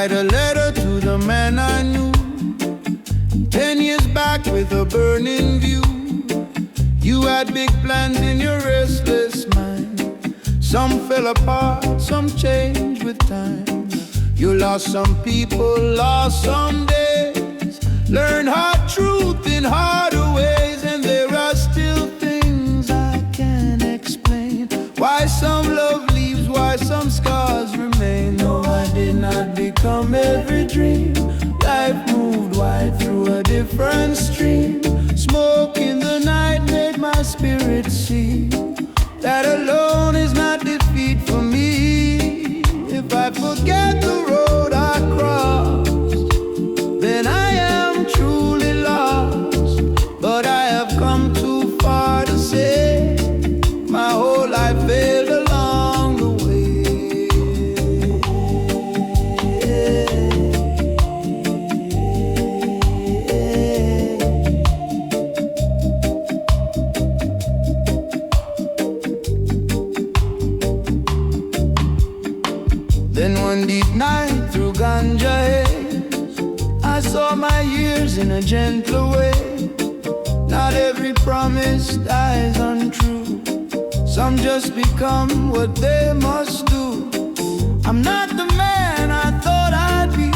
write a letter to the man I knew 10 years back with a burning view. You had big plans in your restless mind. Some fell apart, some changed with time. You lost some people, lost some days. Learn hard truth in harder ways. And there are still things I can't explain. Why some love leaves, why some scars remain. No, I did not become every dream. Life moved wide through a different stream. Smoke in the night made my spirit see that alone is not defeat for me. If I forget the road I crossed, then I am truly lost. But I have come too far to say my whole life failed along the way. Then one deep night through Ganja haze, I saw my years in a gentler way. Not every promise dies untrue. Some just become what they must do. I'm not the man I thought I'd be,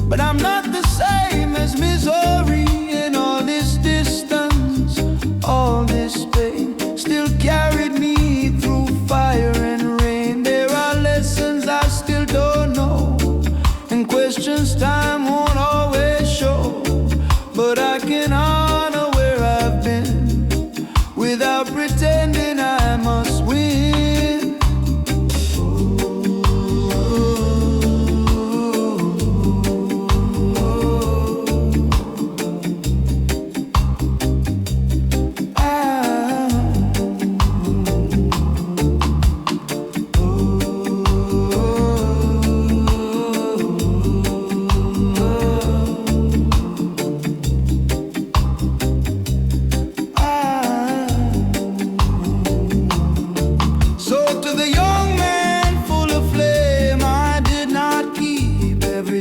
but I'm not the same as misery. And all this distance, all this pain still carried me through fire and rain. There are lessons I still don't know, and questions time won't always show. But I can honor where I've been without pretending I must win.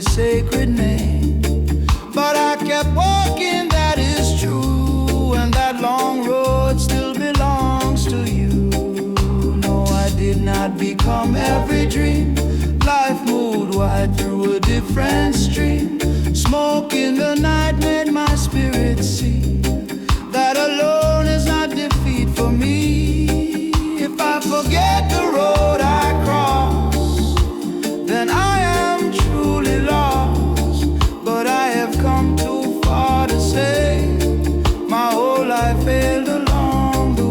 Sacred name, but I kept walking, that is true, and that long road still belongs to you. No, I did not become every dream. Life moved wide through a different stream. Smoke in the night made my spirit see that alone is not defeat for me. If I forget the road I cross, then I am truly lost. But I have come too far to say my whole life failed along the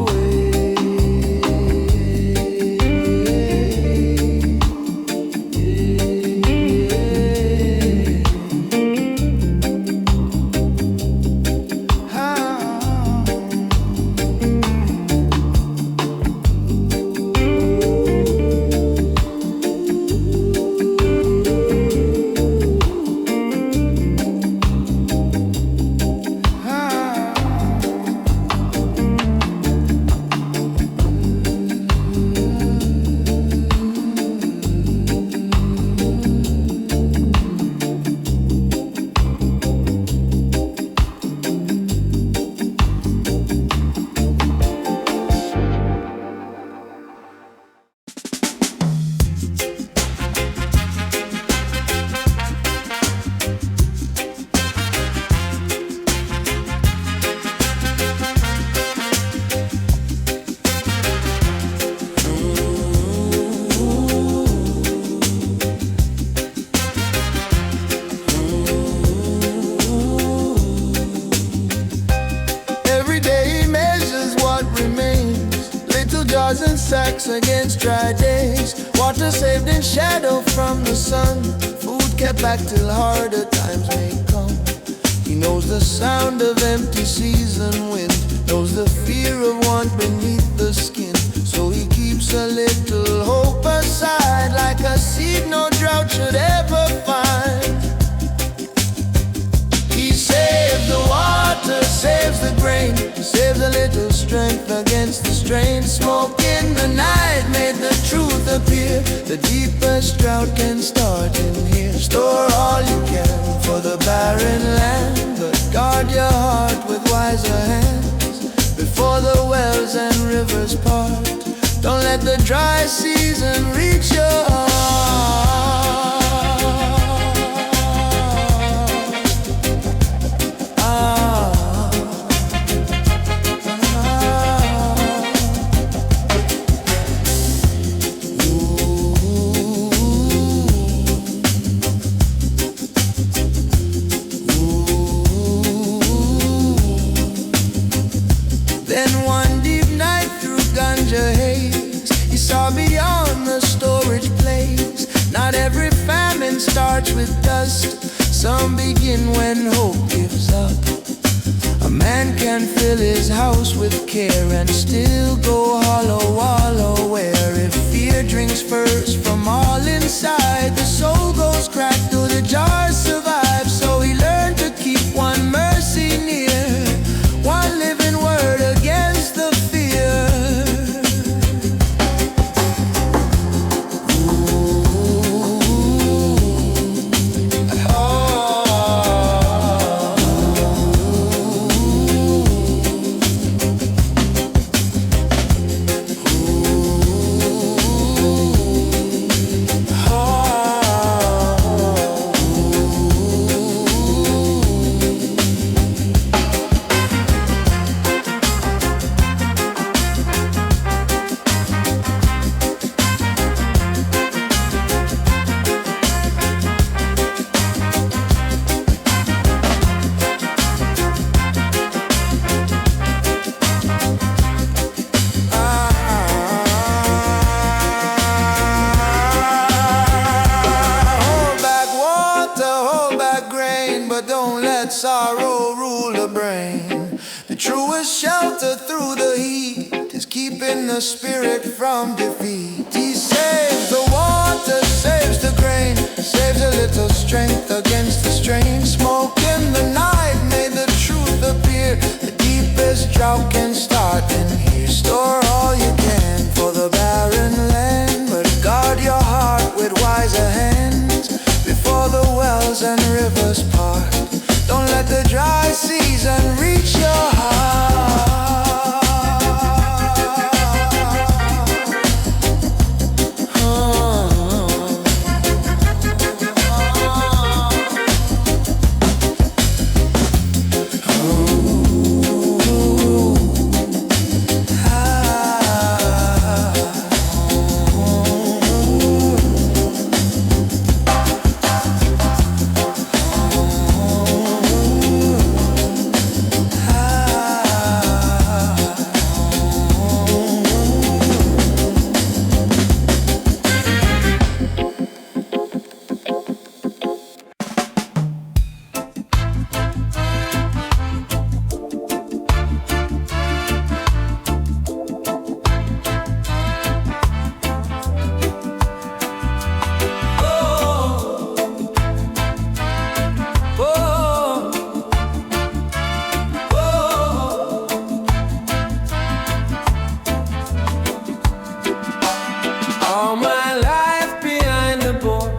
and sacks against dry days. Water saved in shadow from the sun. Food kept back till harder times may come. He knows the sound of empty season wind, knows the fear of want beneath the skin. So he keeps a little hope aside, like a seed no drought should ever find. He saves the water, saves the grain, saves a little strength against the strain. Smoke in the night made the truth appear. The deepest drought can start in here. Store all you can for the barren land, but guard your heart with wiser hands before the wells and rivers part. Don't let the dry season reach your heart. Then one deep night through Ganja haze, he saw beyond the storage place. Not every famine starts with dust. Some begin when hope gives up. A man can fill his house with care and still go hollow, wallow. Where if fear drinks first from all inside, the soul goes cracked though the jars survive. So he learned to keep one mercy near, one living word against the fear. But don't let sorrow rule the brain. The truest shelter through the heat is keeping the spirit from defeat. He saves the water, saves the grain, saves a little strength against the strain. Smoke in the night made the truth appear. The deepest drought can start in here. Store all you can for the barren land, but guard your heart with wiser hands before the wells and rivers part. Don't let the dry season reach your heart. All my life behind the board,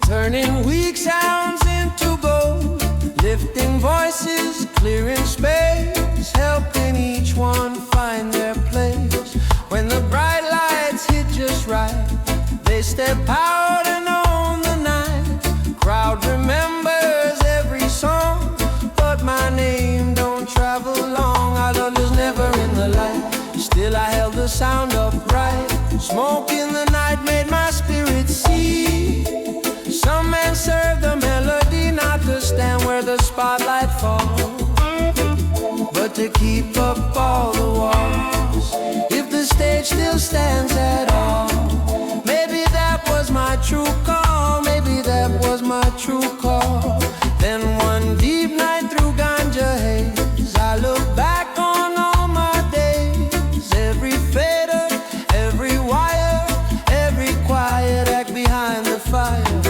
turning weak sounds into gold, lifting voices, clearing space, helping each one find their place. When the bright lights hit just right, they step out and own the night. Crowd remembers every song, but my name don't travel long. Our love is never in the light, still I held the sound upright. Smoke in the night made my spirit see. Some men serve the melody, not to stand where the spotlight falls, but to keep up all the walls. If the stage still stands at all, maybe that was my true call. Maybe that was my true call. Then one deep night through Ganja haze, I look back on all my days. Every fader, every wire, every quiet act behind the fire.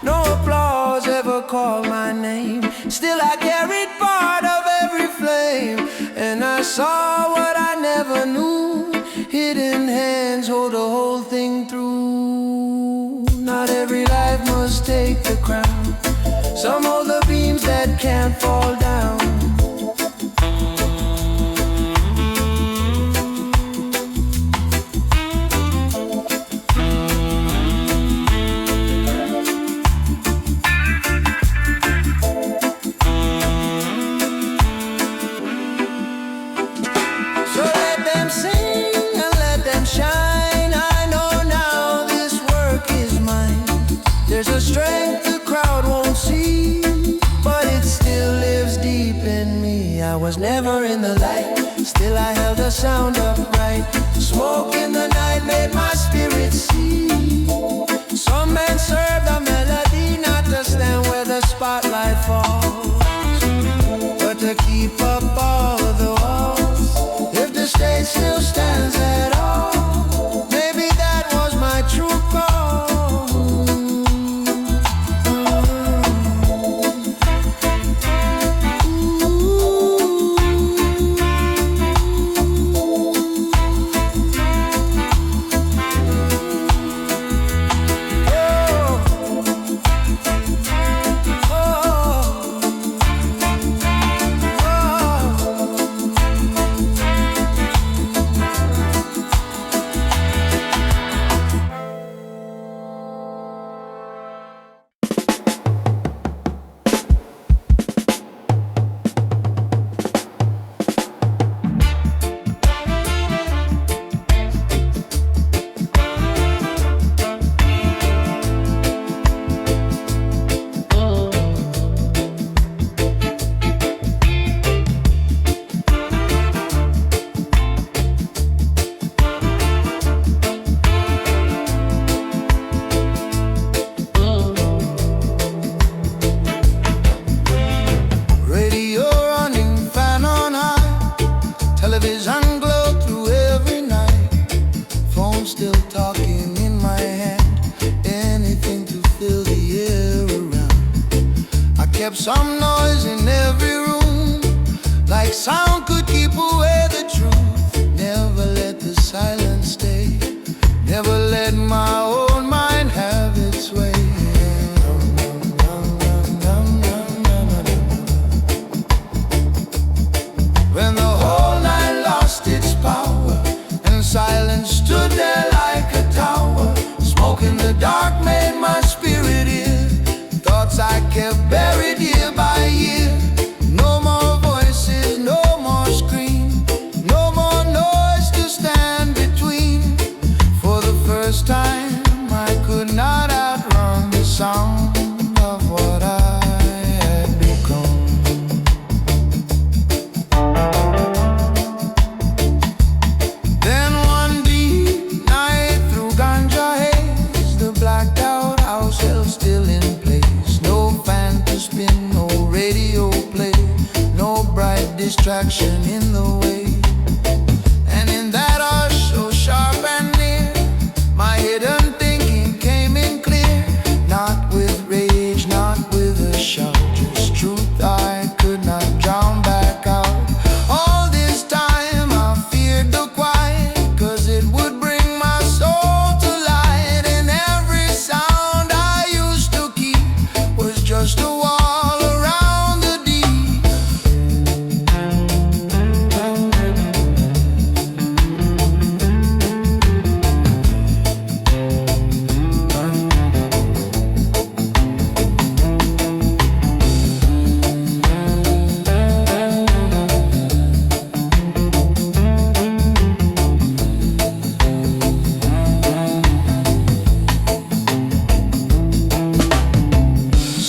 No applause ever called my name, still I carried part of every flame. And I saw what I never knew, hidden hands hold the whole thing through. make the crown. Some hold the beams that can't fall down. So let them sing and let them shine. I know now this work is mine. There's a strength the crowd won't see, but it still lives deep in me. I was never in the light, still I held the sound upright. Smoke in the night made my spirit see. Some men serve the melody, not to stand where the spotlight falls, but to keep up all of the walls. If the stage still stands at all, maybe that was my true call. Television glow through every night. Phone still talking in my hand. Anything to fill the air around. I kept some noise in every room, like sound could keep away the truth. Never let the silence stay. Never let my own mind have its way. When the whole night lost its power, and silence stood there like a tower. Smoke in the dark made my spirit hear thoughts I kept buried year by year. No more voices, no more scream, no more noise to stand between. For the first time I could not outrun the sound of what I had become. Then one deep night through Ganja haze, the blacked out house held still in place. No fan to spin, no radio play, no bright distraction in the way. And in that hush so sharp and near, my hidden thinking came in clear. Not with rage, not with a shout, just truth I could not drown back out. All this time I feared the quiet, 'cause it would bring my soul to light. And every sound I used to keep was just a wall around the deep.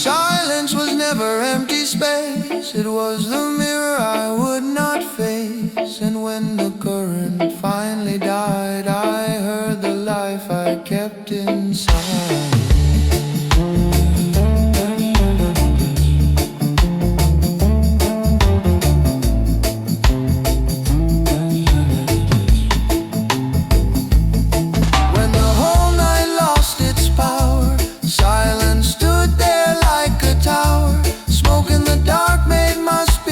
Silence was never empty space. It was the mirror I would not face. And when the current finally died, I heard the life I kept inside. When the whole night lost its power, silence stood there like a tower. Smoke in the dark made my spirit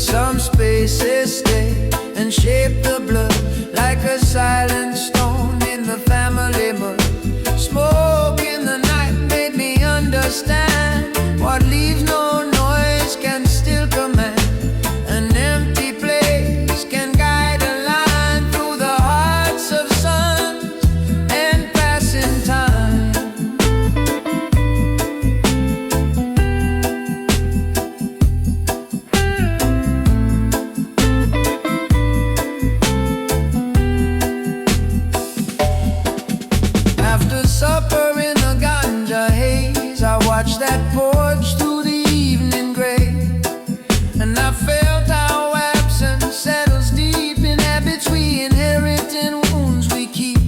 some spaces stay and shape the blood like a silent stone in the family mud. Smoke in the night made me understand what leaves no noise can still command. An empty place can guide a line through the hearts of suns and passing time. After supper in the ganja haze, I watched that porch through the evening gray, and I felt how absence settles deep in habits we inherit and wounds we keep.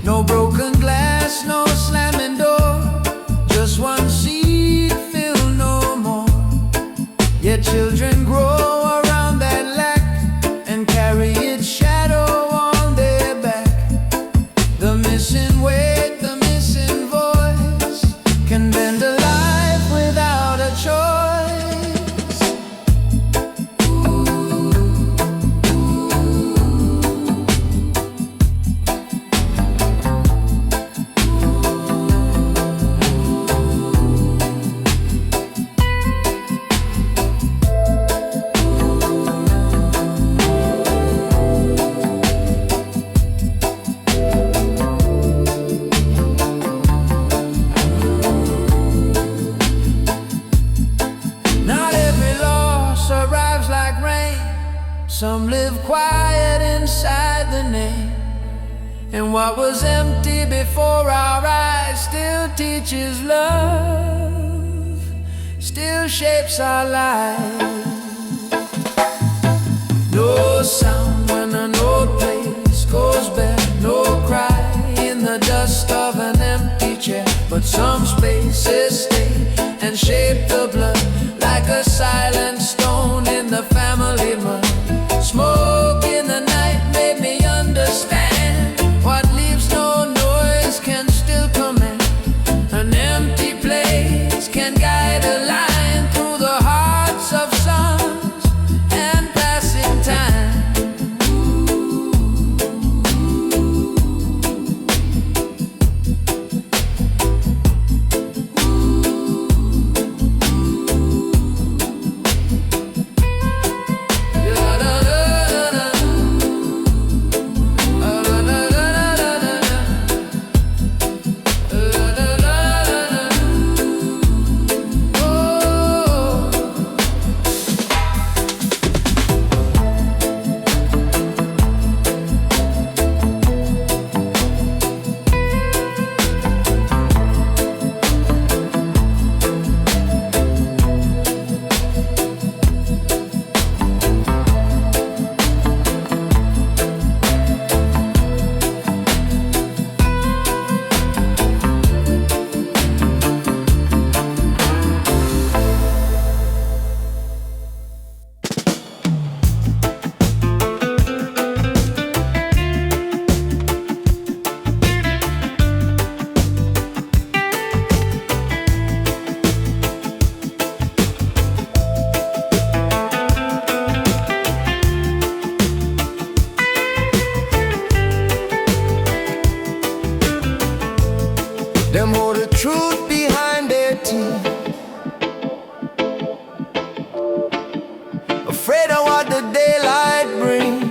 No broken glass, no slamming door, just one seed filled no more. Yet children grow around that lack and carry its shadow on their back. The missing weight, the missing voice can bend a life without a choice. Not every loss arrives like rain. Some live quiet inside the name. And what was empty before our eyes still teaches love, still shapes our lives. No sound when an old place goes bare, no cry in the dust of an empty chair. But some spaces stay and shape the blood like a silent stone in the family mud. Smoke in the night made me understand what leaves no noise can still command. An empty place can guide a line through the hearts of suns and passing time. Them hold the truth behind their teeth, afraid of what the daylight brings.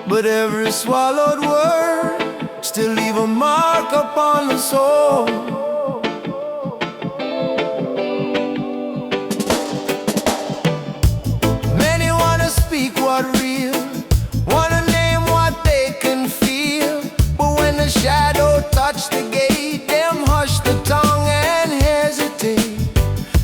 But every swallowed word still leave a mark upon the soul. Many wanna speak what real, wanna name what they can feel. But when the shadow touch the gate, them hush the tongue and hesitate.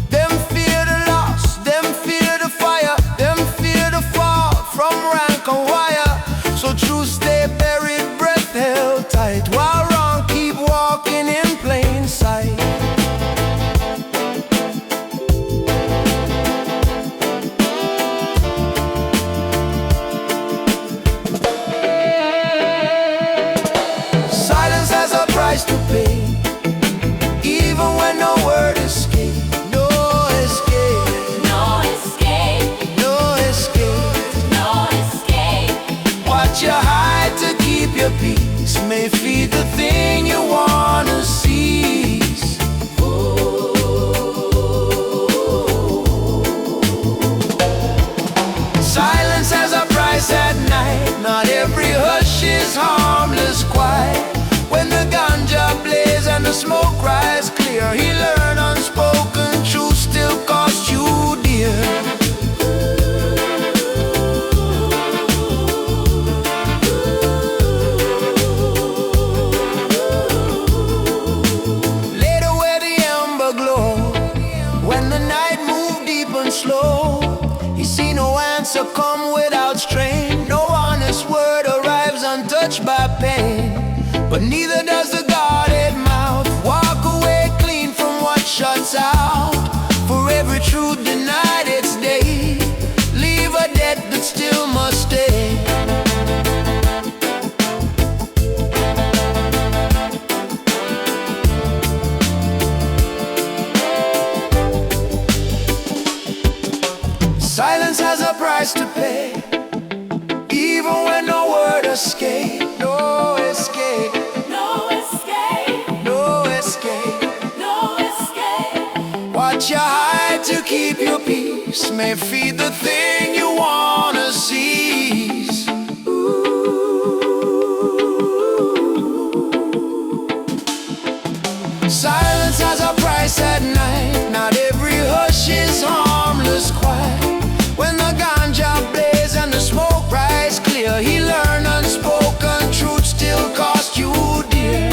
Them fear the loss, them fear the fire, them fear the fall from rank and wire. So truth stay buried, breath held tight, while wrong keep walking in plain sight. may feed the thing you wanna seize. Silence has a price at night. Not every hush is harmless quiet. When the ganja blaze and the smoke rise clear, he learned unspoken truth still cost you dear. Later where the ember glowed, when the night moved deep and slow, he see no answer come without strain. No honest word arrives untouched by pain. But neither does the guarded mouth. Walk away clean from what shuts out. For every truth denied its day, leave a debt that still must stay. Silence has a price to pay, even when no word escapes. No escape. What you hide to keep your peace may feed the thing you wanna seize. Silence has a price at night. Not every hush is harmless quiet. When the ganja blaze and the smoke rise clear, he learned unspoken truth still cost you dear.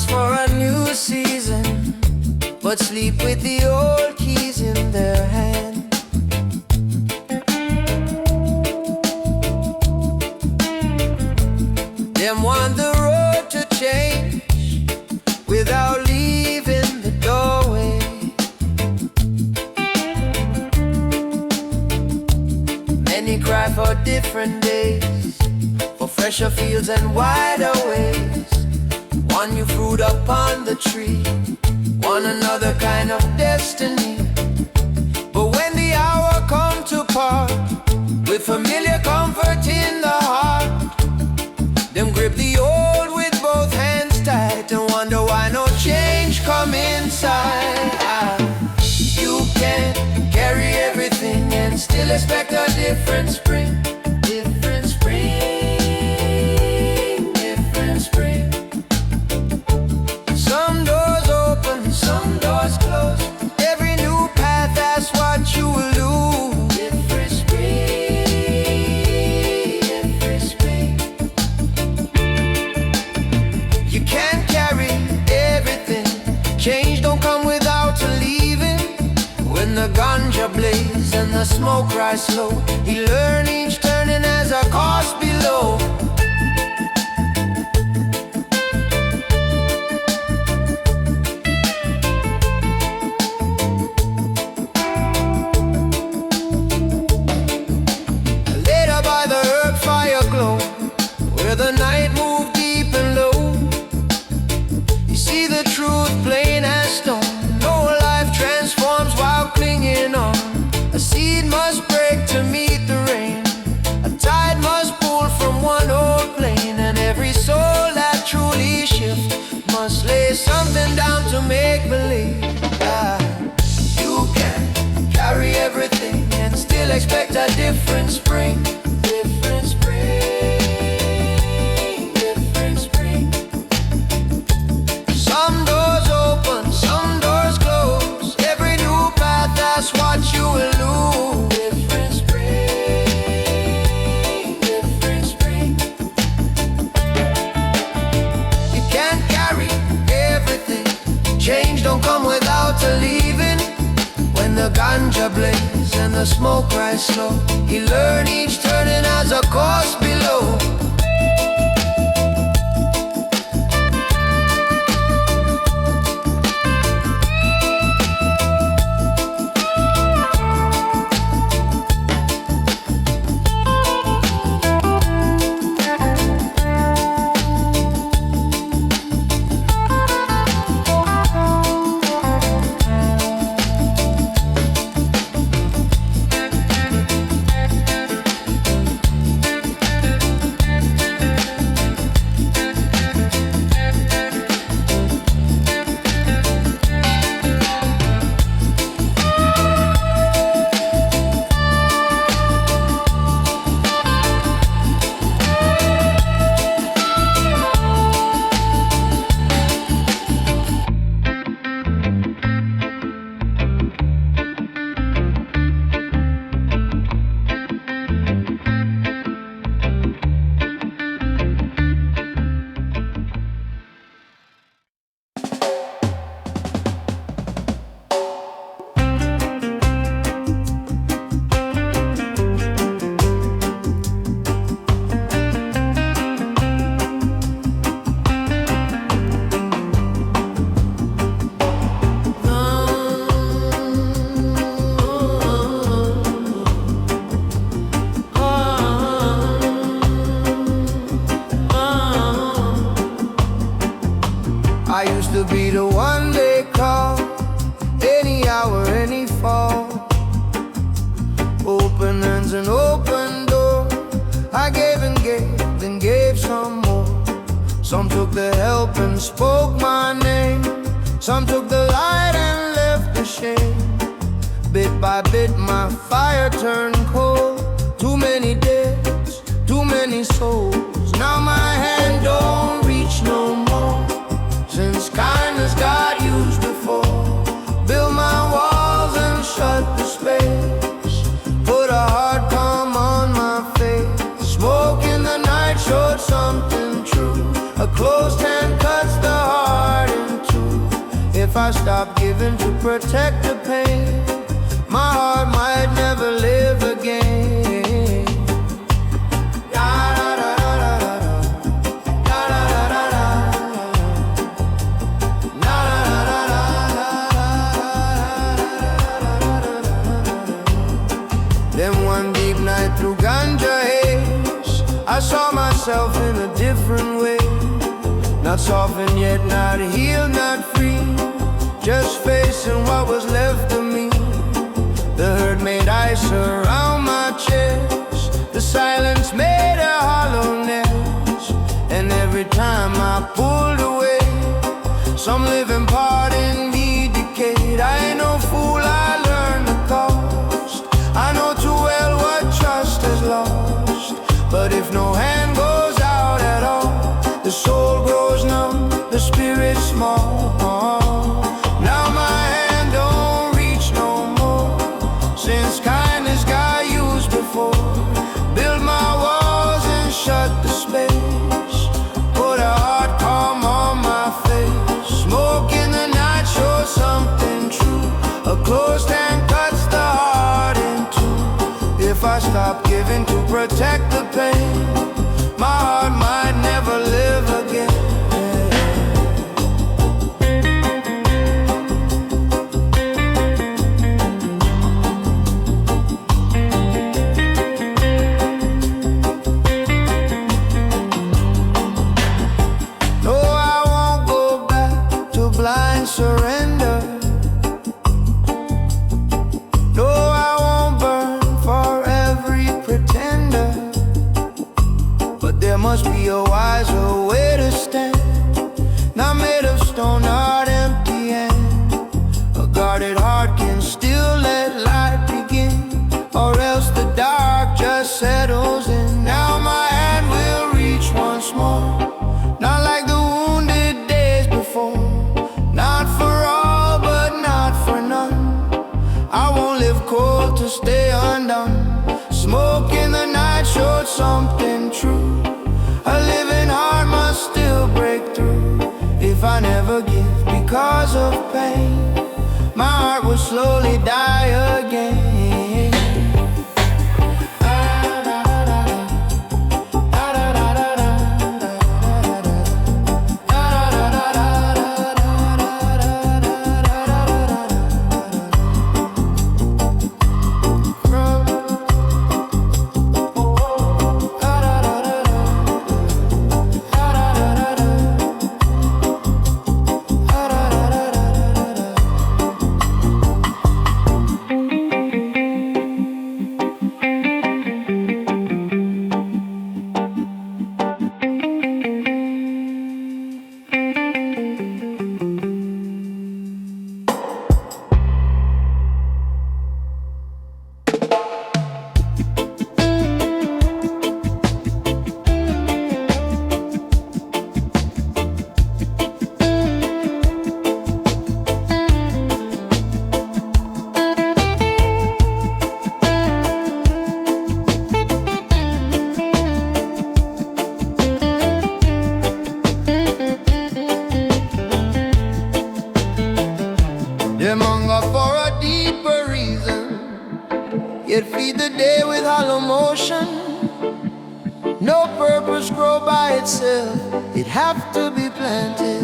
For a new season, but sleep with the old keys in their hand. Them want the road to change without leaving the doorway. Many cry for different days, for fresher fields and wider ways. One new fruit upon the tree, one another kind of destiny. But when the hour come to part, with familiar comfort in the heart, them grip the old with both hands tight and wonder why no change come inside. You can carry everything and still expect a different spring. Different spring, different spring. Some doors open, some doors close. Every new path, that's what you will lose. Different spring, different spring. You can't carry everything. Change don't come without a leaving. When the ganja blaze and the smoke rise slow, he learn each turning as a cost below. Where the night moved deep and low, you see the truth plain as stone. No life transforms while clinging on. A seed must break to meet the rain. different spring, different spring, different spring. Some doors open, some doors close. Every new path, that's what you will lose. Different spring, different spring. You can't carry everything. Change don't come without a leaving. When the ganja blaze and the smoke rise slow, he learn each turning as a course below. I used to be the one they call, any hour, any fall. Open hands and open door. I gave and gave, then gave some more. Some took the help and spoke my name. Some took the light and left the shame. Bit by bit my fire turned cold. Too many deaths, too many souls. Now my hand don't reach no more. Since kindness got used before, build my walls and shut the space. Put a hard calm on my face. Smoke in the night showed something true. A closed hand cuts the heart in two. If I stop giving to protect the pain, my heart might never live again. Then one deep night through ganja haze, I saw myself in a different way. Not softened yet, not healed, not free. Just facing what was left of me. The hurt made ice around my chest. The silence made a hollowness. And every time I pulled away, some living part in me decayed. I ain't no fool, I learned the cost. I know too well what trust is lost. But if no hand goes out at all, the soul grows numb, the spirit small. Now my hand don't reach no more. Since kindness got used before, build my walls and shut the space. Put a hard calm on my face. Smoke in the night shows something true. A closed hand cuts the heart in two. If I stop giving to protect the pain, my heart might never live again. No, I won't go back to blind surrender. No, I won't burn for every pretender. But there must be a wiser way to stand. Not made of stone, not empty hand. A guarded heart can still let light begin, or else the dark just dust settles in, now my hand will reach once more. Not like the wounded days before. Not for all, but not for none. I won't live cold to stay undone. Smoke in the night showed something true. A living heart must still break through. If I never give because of pain, my heart will slowly die again. Them hunger for a deeper reason, yet feed the day with hollow motion. No purpose grow by itself, it have to be planted.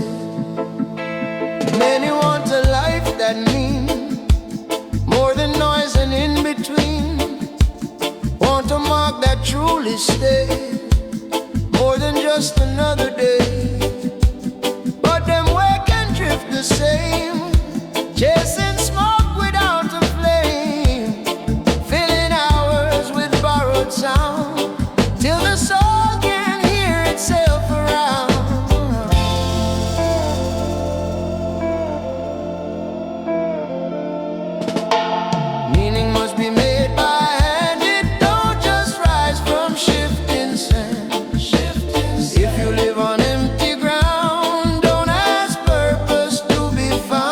Many want a life that means more than noise and in between. Want a mark that truly stays, more than just another day. But them wake and drift the same, chasing smoke without a flame, filling hours with borrowed sound, till the soul can hear itself around. Meaning must be made by hand, it don't just rise from shifting sand. If you live on empty ground, don't ask purpose to be found.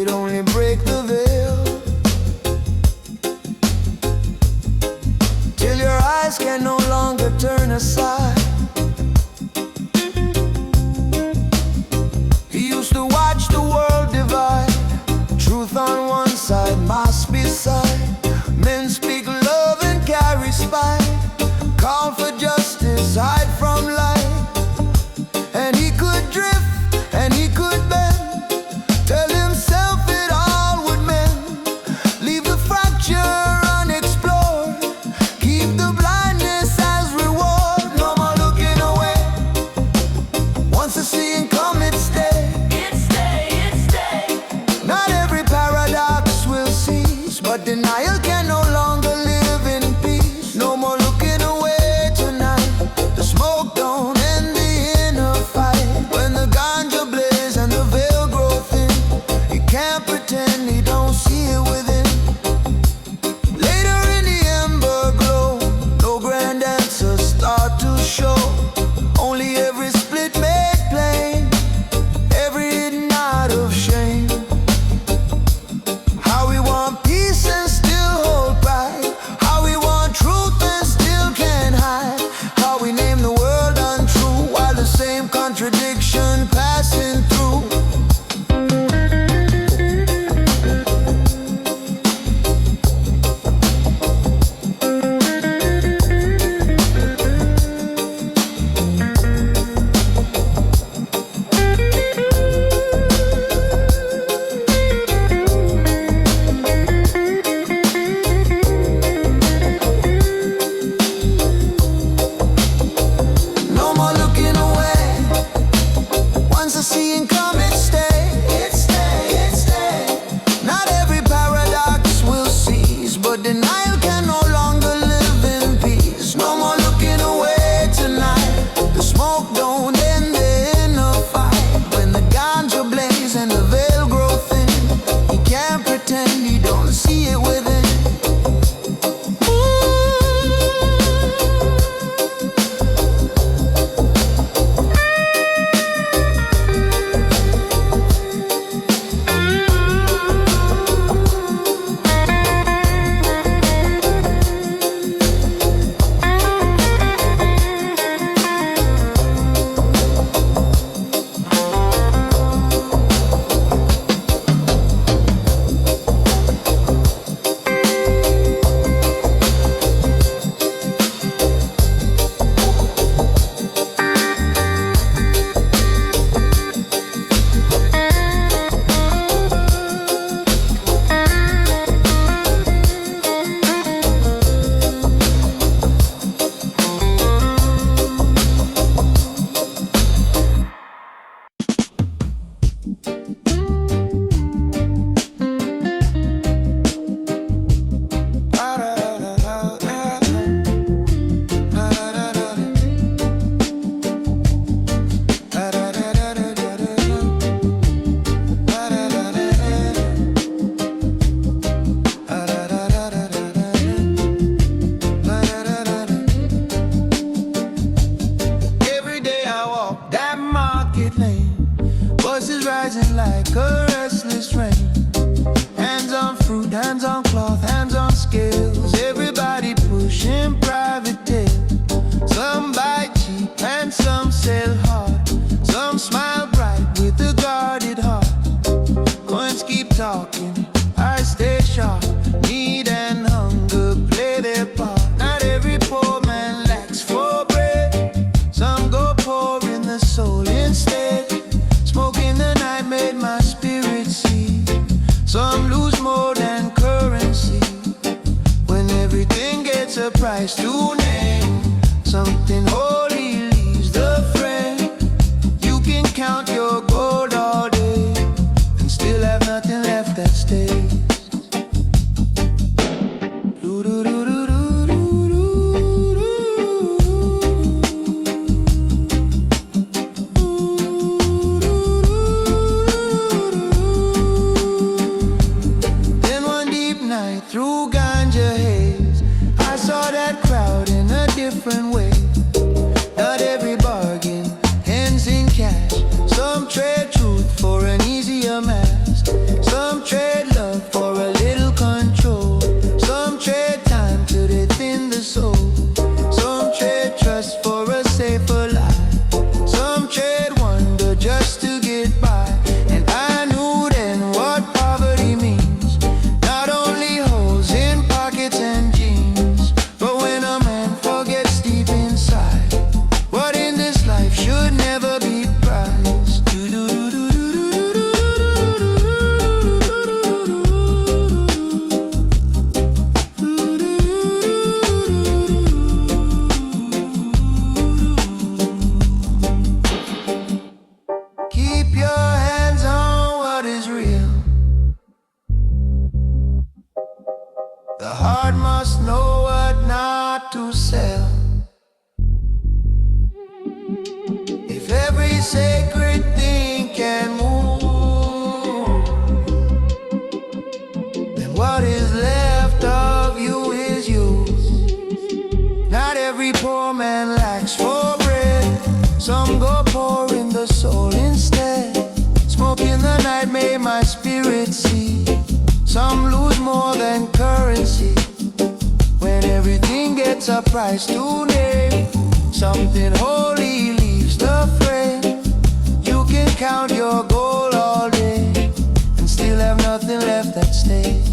it only break the veil, till your eyes can no longer turn aside. He used to watch the world divide, truth on one side, mass beside. Men speak love and carry spite, call for justice, hide from light. And he could drift, and he could bend, tell himself it all would mend. Leave the fracture unexplored, keep the blindness as reward. No more looking away, once the seeing come it stay. It stay, it stay. Not every paradox will cease, but denial can no longer live in peace. No more looking away tonight, the smoke don't end the inner fight. When the ganja blaze and the veil grow thin, he can't pretend he don't see it within. Later in the ember glow, no grand answers start to show, only every split made plain, every hidden out of shame. How we want peace and still hold pride, how we want truth and still can't hide, how we name the world untrue while the same contradiction passing through. No more looking away, once the seeing come it stay. It stay, it stay. Not every paradox will cease, but denial can no longer live in peace. No more looking away tonight, the smoke don't end the inner fight. When the ganja blaze and the veil grow thin, he can't pretend he don't see it within. Every day I walk that market lane, voices rising like a restless rain. Hands on fruit, hands on cloth, hands on scales. Everybody pushing private tail. Some buy cheap and some sell hard. Some smile bright with a guarded heart. Coins keep talking, I stay sharp. Need and hunger play their part. Not every poor man lacks for bread. Some go poor in the soul instead. Smoking the night made my spirit see. Some lose more than currency. When everything gets a price to name, something holy leaves the frame. You can count your gold all day and still have nothing left that stays. Then one deep night through ganja haze, I saw that crowd in a different way. Not every bargain ends in cash. Some trade truth for an easier mask. Some heart must know what not to sell. If every sacred thing can move, then what is left of you is yours. Not every poor man lacks for bread. Some go poor in the soul instead. Smoke in the night made my spirit see. Some lose more than currency. When everything gets a price to name, something holy leaves the frame. You can count your gold all day and still have nothing left that stays.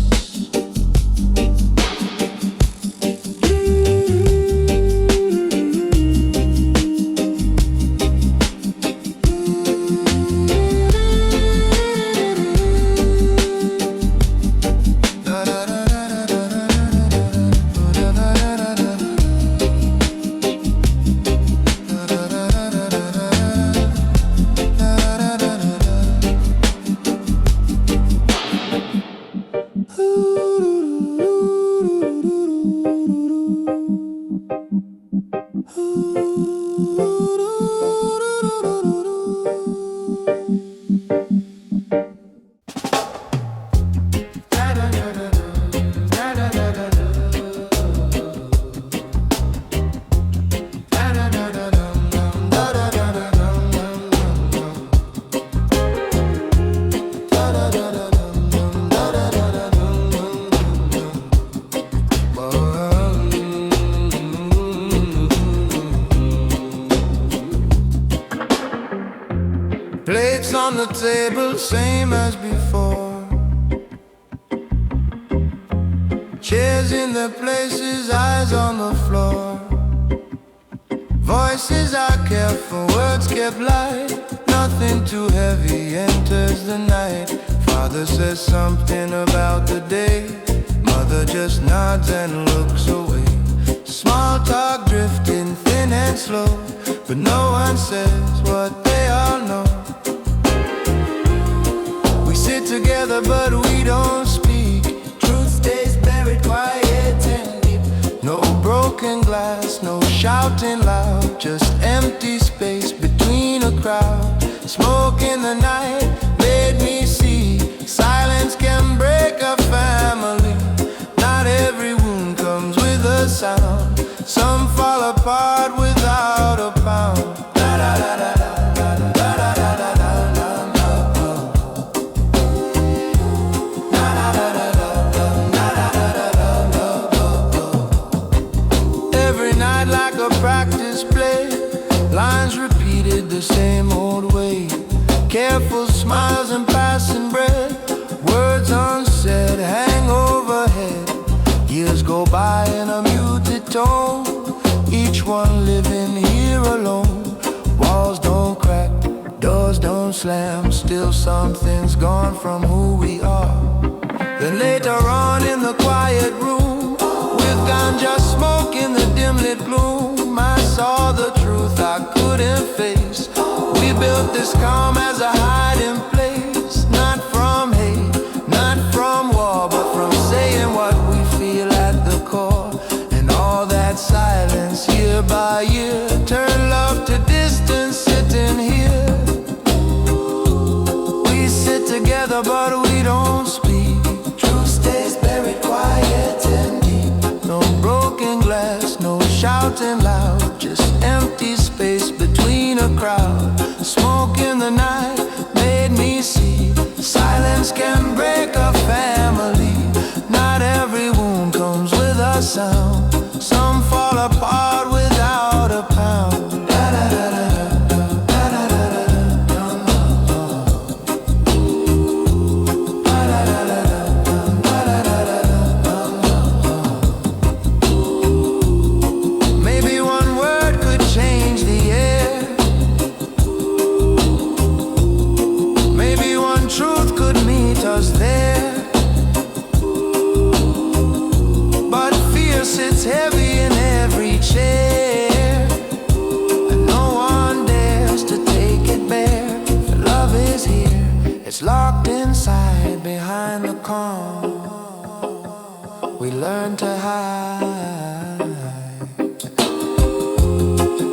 Plates on the table, same as before. Chairs in their places, eyes on the floor. Voices are careful, words kept light. Nothing too heavy enters the night. Father says something about the day. Mother just nods and looks away. Small talk drifting thin and slow, but no one says what they all know. We sit together but we don't speak. Truth stays buried quiet and deep. No broken glass, no shouting loud, just empty space between a crowd. Smoke in the night made me see silence can break a family. Not every wound comes with a sound. Some fall apart without a pound. Every night like a practice play, lines repeated the same old way. Careful smiles and passing bread, words unsaid hang overhead. Years go by in a muted tone, each one living here alone. Walls don't crack, doors don't slam, still something's gone from who we are. Then later on in the quiet room, with ganja smoke in the dim lit gloom, I saw the truth I couldn't face. We built this calm as a hiding place, not from hate, not from war, but from saying what we feel at the core. And all that silence year by year turned love to distance sitting here. We sit together but we don't speak. Truth stays buried quiet and deep. No broken glass, no shouting loud, just empty space between a crowd. Smoke in the night made me see silence can break a family. Not every wound comes with a sound. Some fall apart without a pound. Maybe one word could change the air. Maybe one truth could meet us there. But fear sits heavy in every chair, and no one dares to take it bare. Love is here, it's locked inside behind the calm. We learn to hide.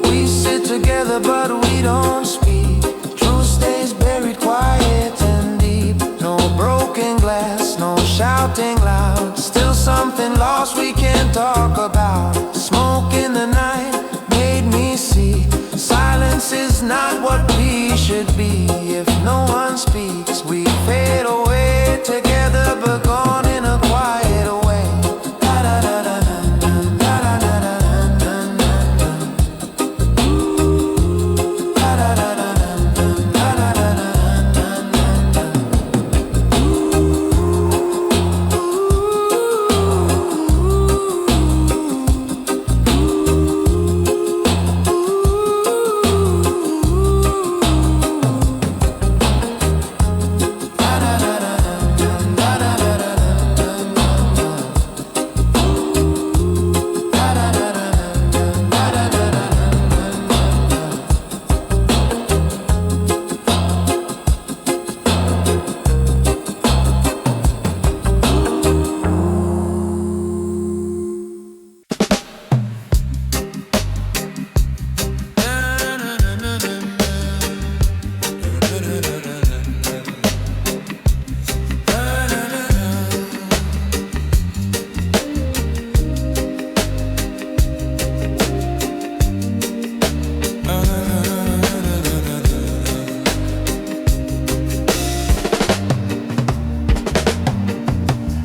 We sit together but we don't speak. Truth stays buried quiet and deep. No broken glass, no shouting loud. Still something lost we can't talk about. Smoke in the night made me see silence is not what peace should be. If no one speaks, we fade away together but gone in a quiet way.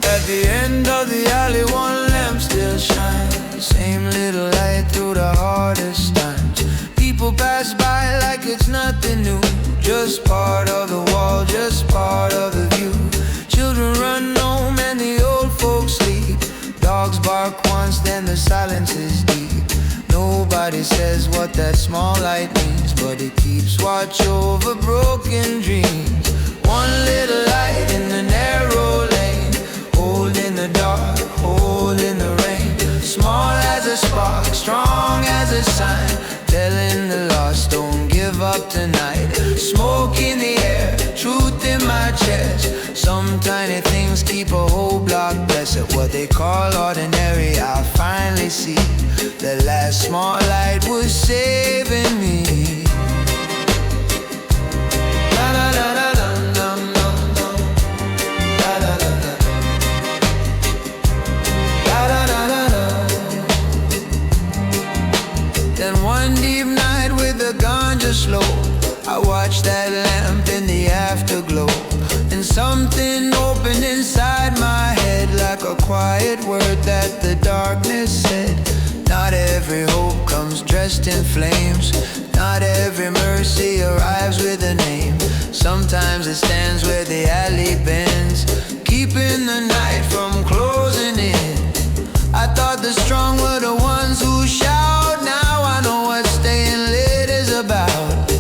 At the end of the alley, one lamp still shines. Same little light through the hardest times. People pass by like it's nothing new. Just part of the wall, just part of the view. Children run home and the old folks sleep. Dogs bark once, then the silence is deep. Nobody says what that small light means, but it keeps watch over broken dreams. One little light in the narrow lane, holding the dark, holding the rain. Small as a spark, strong as a sign, telling the lost don't give up tonight. Smoke in the air, truth in my chest. Some tiny things keep a whole block blessed. What they call ordinary, I finally see. The last small light was saving me. La la la la dum dum dum dum. La la la la. La la la la la. Then one deep night with the ganja slow, I watched that lamp in the afterglow, and something opened inside my head, like a quiet word that the darkness said. Not every hope comes dressed in flames. Not every mercy arrives with a name. Sometimes it stands where the alley bends, keeping the night from closing in. I thought the strong were the ones who shout. Now I know what staying lit is about.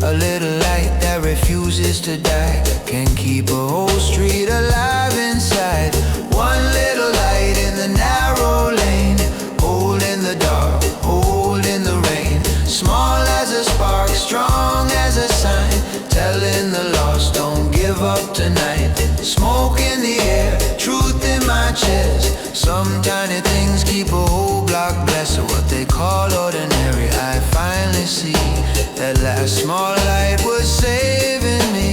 A little light that refuses to die can keep a whole street alive inside. One little light in the narrow lane, holding the dark, holding the rain. Small as a spark, strong as a sign, telling the lost don't give up tonight. Smoke in the air, truth in my chest. Some tiny things keep a whole block blessed. What they call ordinary, I finally see. That last small light was saving me.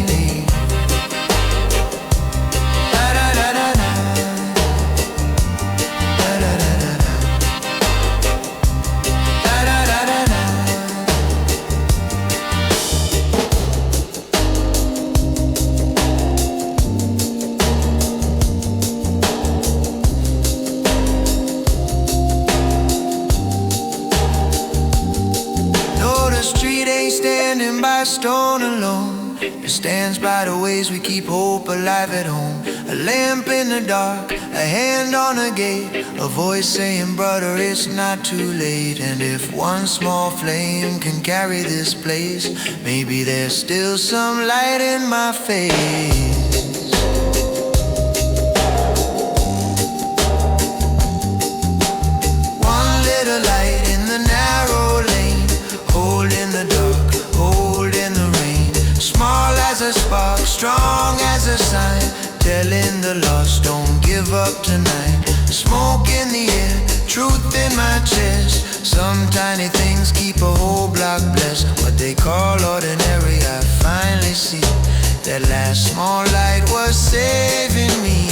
Standing by stone alone, it stands by the ways we keep hope alive at home. A lamp in the dark, a hand on a gate, a voice saying, brother, it's not too late. And if one small flame can carry this place, maybe there's still some light in my face. One little light in the narrow lane, holding the dark, holding the rain. Small as a spark, strong as a sign, telling the lost don't give up tonight. Smoke in the air, truth in my chest. Some tiny things keep a whole block blessed. What they call ordinary, I finally see. That last small light was saving me.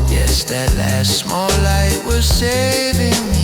Yes, that last small light was saving me.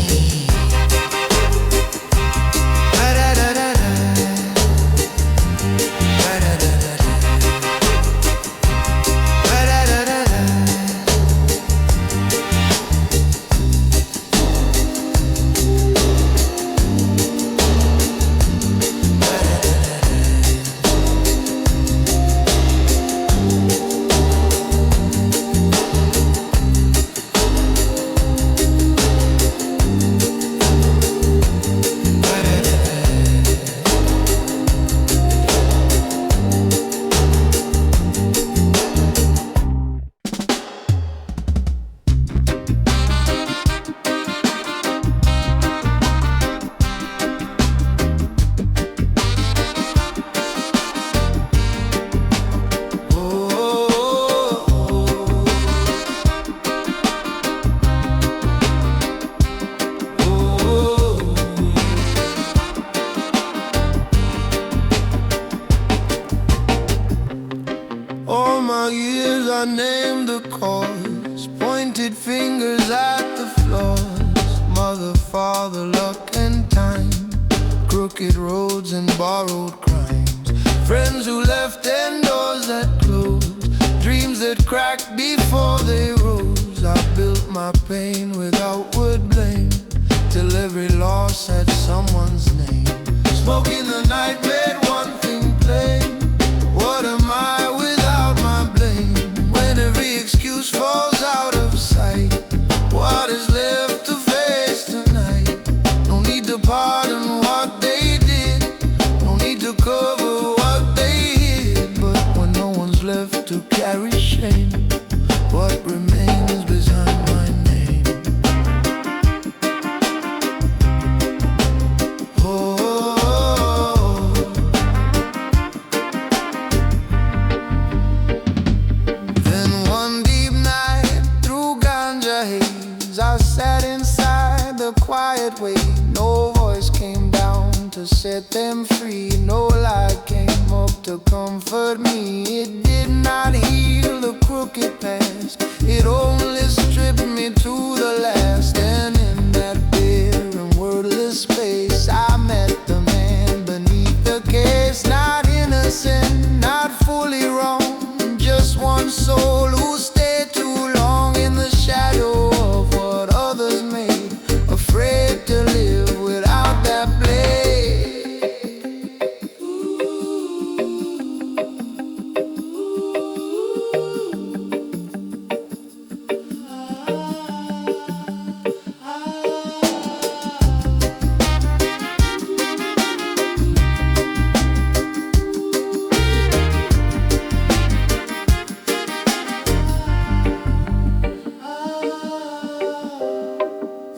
All my years I named the cause, pointed fingers at the flaws. Mother, father, luck and time, crooked roads and borrowed crimes. Friends who left and doors that closed, dreams that cracked before they rose. I built my pain with outward blame, till every loss had someone's name. Smoke in the night made one thing plain. What am I without my blame? When every excuse falls out of sight, what is left to face tonight? No need to pardon what they did, no need to cover what they hid. But when no one's left to carry shame, what remains behind my name? Then one deep night through Ganja haze, I sat inside the quiet way. No voice came down to set them free, no light came up to comfort me. It did not heal the crooked past, it only stripped me to the last. And in that barren wordless space, I met the man beneath the case. Not innocent, not fully wrong, just one soul who stayed too long in the shadow of what others made, afraid to live without that blade.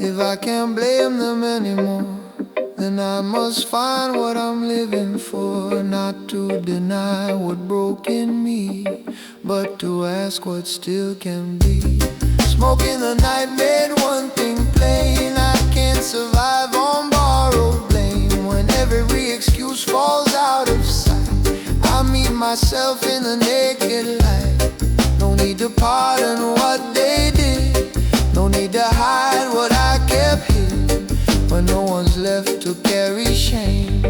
If I can't blame them anymore, then I must find what I'm living for. Not to deny what broke in me, but to ask what still can be. Smoke in the night made one thing plain: I can't survive on borrowed blame. When every excuse falls out of sight, I meet myself in the naked light. No need to pardon what they did, no need to hide what I kept hidden. When no one's left to carry shame,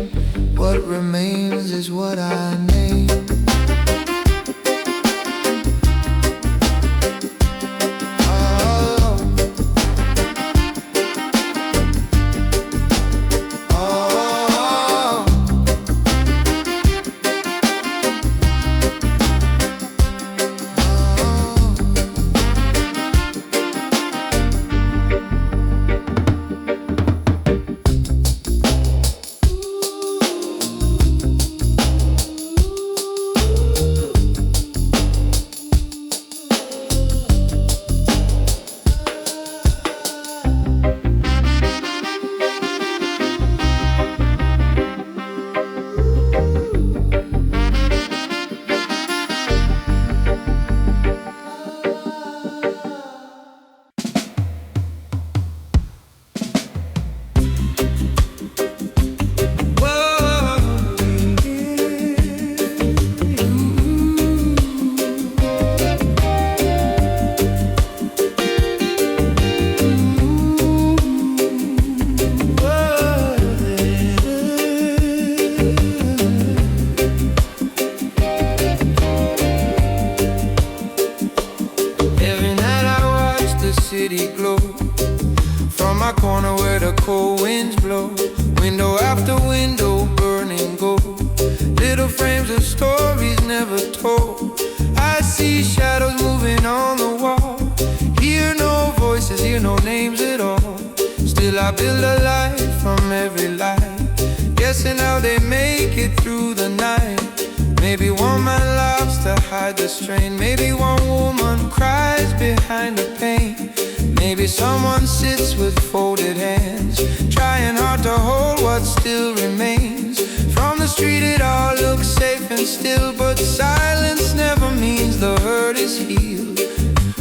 what remains is what I name. winds blow. Window after window, burning gold. Little frames of stories never told. I see shadows moving on the wall. Hear no voices, hear no names at all. Still I build a life from every light, guessing how they make it through the night. Maybe one man loves to hide the strain. Maybe one woman cries behind the pain. Maybe someone sits with folded hands, trying hard to hold what still remains. From the street it all looks safe and still, but silence never means the hurt is healed.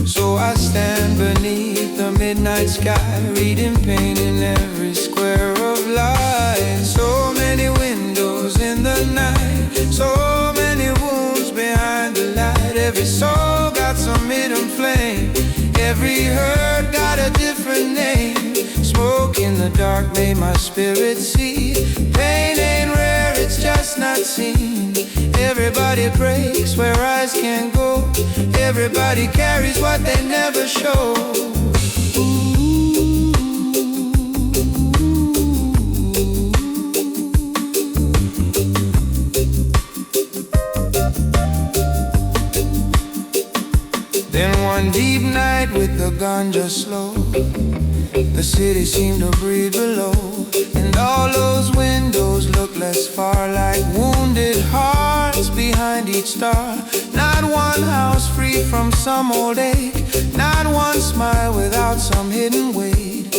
So I stand beneath the midnight sky, reading pain in every square of life. So many windows in the night, so many wounds behind the light. Every soul got some hidden flame, every hurt got a different name. Smoke in the dark made my spirit see. Pain ain't rare, it's just not seen. Everybody breaks where eyes can't go. Everybody carries what they never show. Then one deep night with the ganja slow, the city seemed to breathe below, and all those windows look less far, like wounded hearts behind each star. Not one house free from some old ache, not one smile without some hidden weight.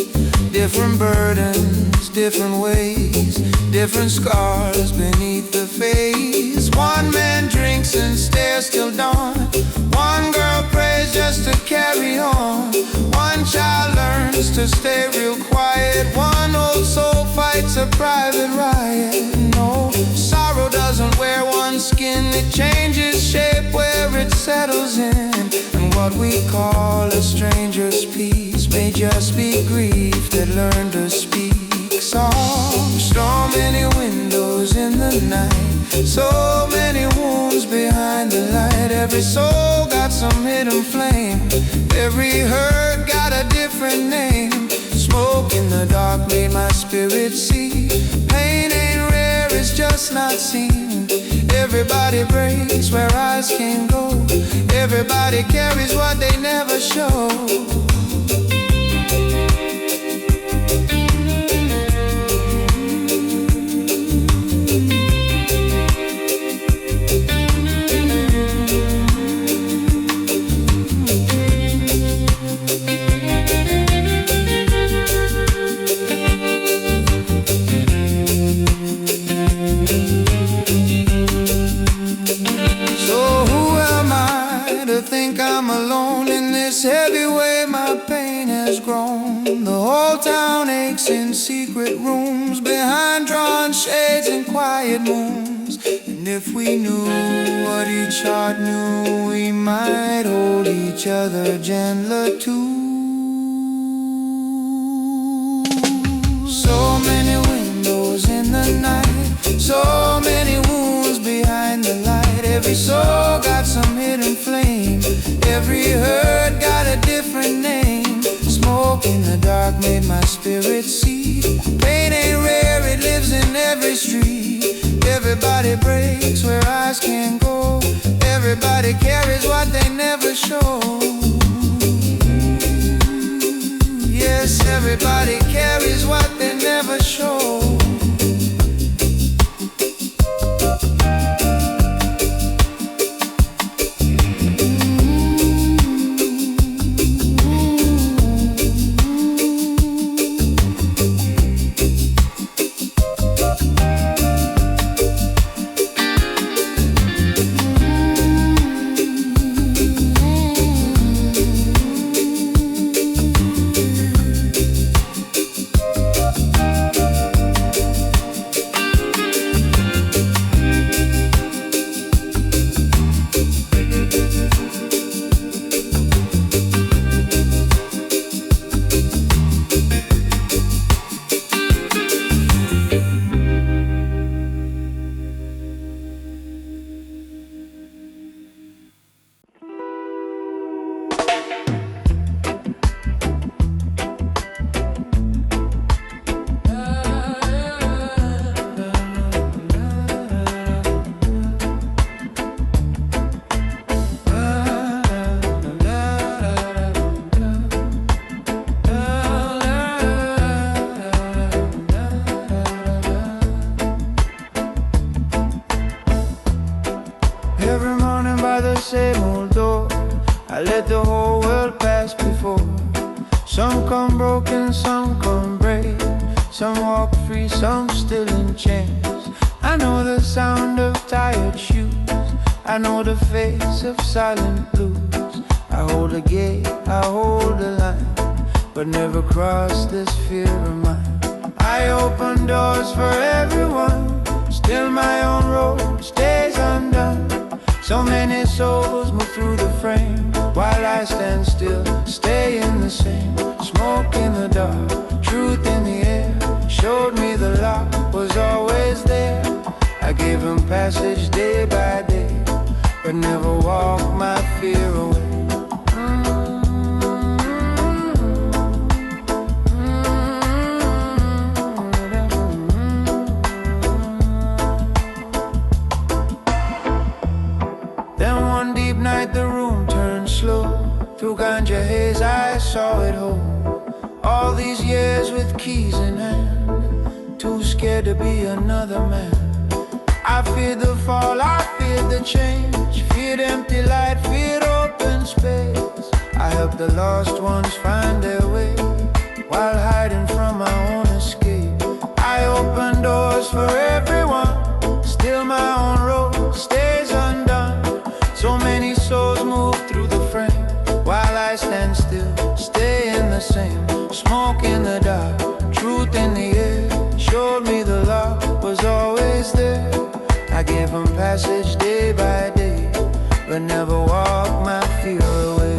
Different burdens, different ways, different scars beneath the face. One man drinks and stares till dawn. One girl prays just to carry on. One child learns to stay real quiet. One old soul fights a private riot. No, sorrow doesn't wear one skin. It changes shape where it settles in. And what we call a stranger's peace may just be grief that learned to speak songs. So many windows in the night, so many wounds behind the light. Every soul got some hidden flame, every hurt got a different name. Smoke in the dark made my spirit see. Pain ain't rare, it's just not seen. Everybody breaks where eyes can't go. Everybody carries what they never show. Think I'm alone in this heavy way my pain has grown. The whole town aches in secret rooms, behind drawn shades and quiet moons. And if we knew what each heart knew, we might hold each other gentler too. So many windows in the night, so many wounds behind the light. Every soul got some hidden flame, every hurt got a different name. Smoke in the dark made my spirit see. Pain ain't rare, it lives in every street. Everybody breaks where eyes can't go. Everybody carries what they never show. Yes, everybody carries what they never show. store. I let the whole world pass before. Some come broken, some come brave. Some walk free, some still in chains. I know the sound of tired shoes. I know the face of silent blues. I hold a gate, I hold a line, but never cross this fear of mine. I open doors for everyone, still my own road stays undone. So many souls move through the frame, while I stand still, stay in the same. Smoke in the dark, truth in the air, showed me the lock was always there. I gave him passage day by day, but never walked my fear away. The room turned slow. Through ganja haze I saw it whole. All these years with keys in hand, too scared to be another man. I feared the fall, I feared the change, feared empty light, feared open space. I helped the lost ones find their way, while hiding from my own escape. I opened doors for everyone, still my own road stays undone. So many souls move through the frame, while I stand still, stay in the same. Smoke in the dark, truth in the air, showed me the lock was always there. I gave him passage day by day, but never walked my fear away.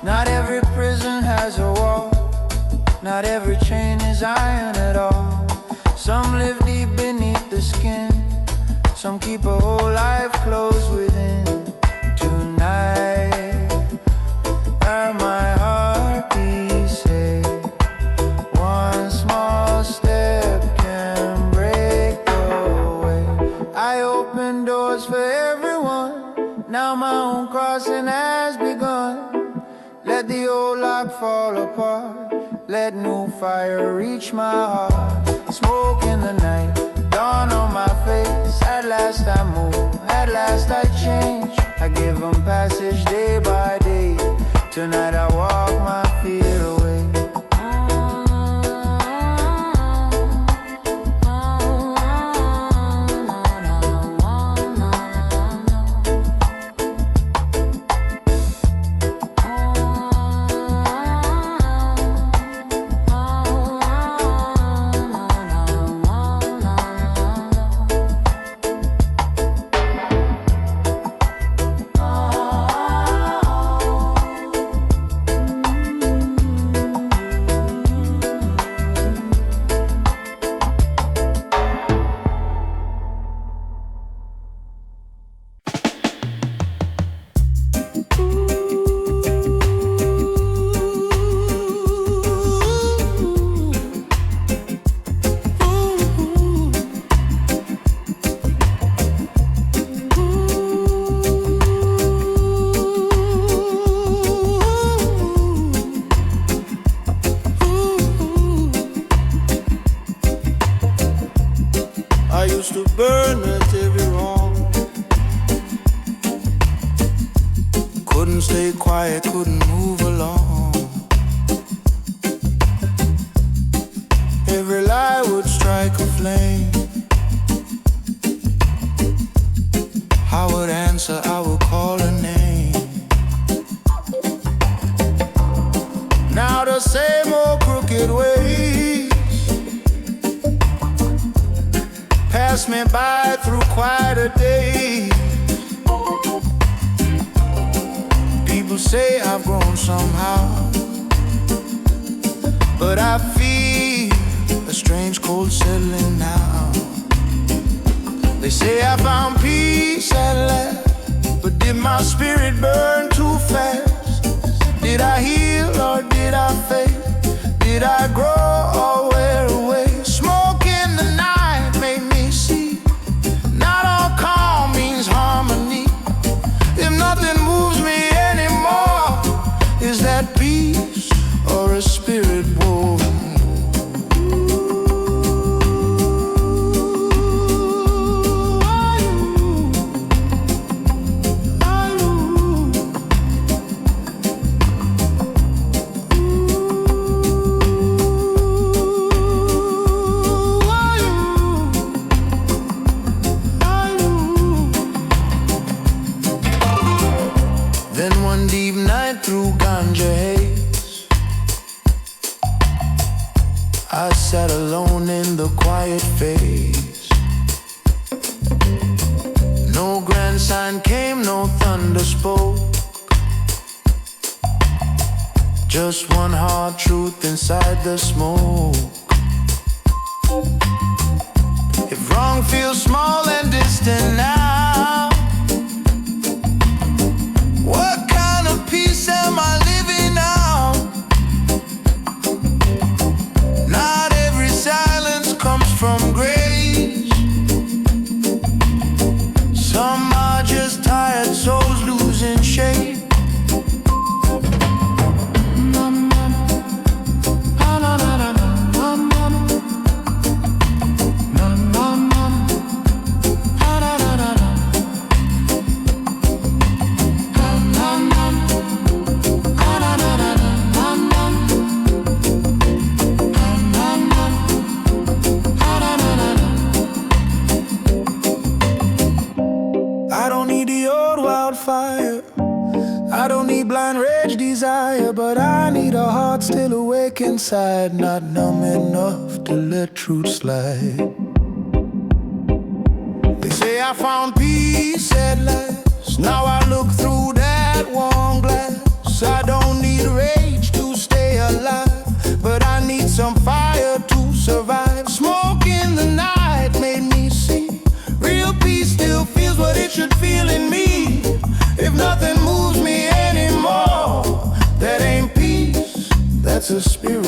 Not every prison has a wall, not every chain is iron at all. Some live deep beneath the skin, some keep a whole life closed within. Tonight, where my heart beats say, one small step can break the way. I open doors for everyone, now my own crossing has begun. Let the old lock fall apart, let new fire reach my heart. Smoke in the night, dawn on my face. At last I move, at last I change. I give them passage day by day. Tonight I walk my fear away. To burn at every wrong, couldn't stay quiet, couldn't move along. Every lie would strike a flame. I would answer, I would call her name. Now the same old crooked ways pass me by through quieter days. People say I've grown somehow, but I feel a strange cold settling now. They say I found peace at last, but did my spirit burn too fast? Did I heal or did I fade? Did I grow or I sat alone in the quiet phase. No grand sign came, no thunder spoke. Just one hard truth inside the smoke. If wrong feels small and distant now, what kind of peace am I living now? Not every silence comes from grace. Some are just tired souls losing shape. I don't need the old wildfire, I don't need blind rage desire, but I need a heart still awake inside, not numb enough to let truth slide. They say I found peace at last, now I look through that warm glass. I don't need rage to stay alive, but I need some fire to survive. Smoke in the night made me see real peace still feels what it should feel in me. If nothing moves me anymore, that ain't peace, that's a spirit.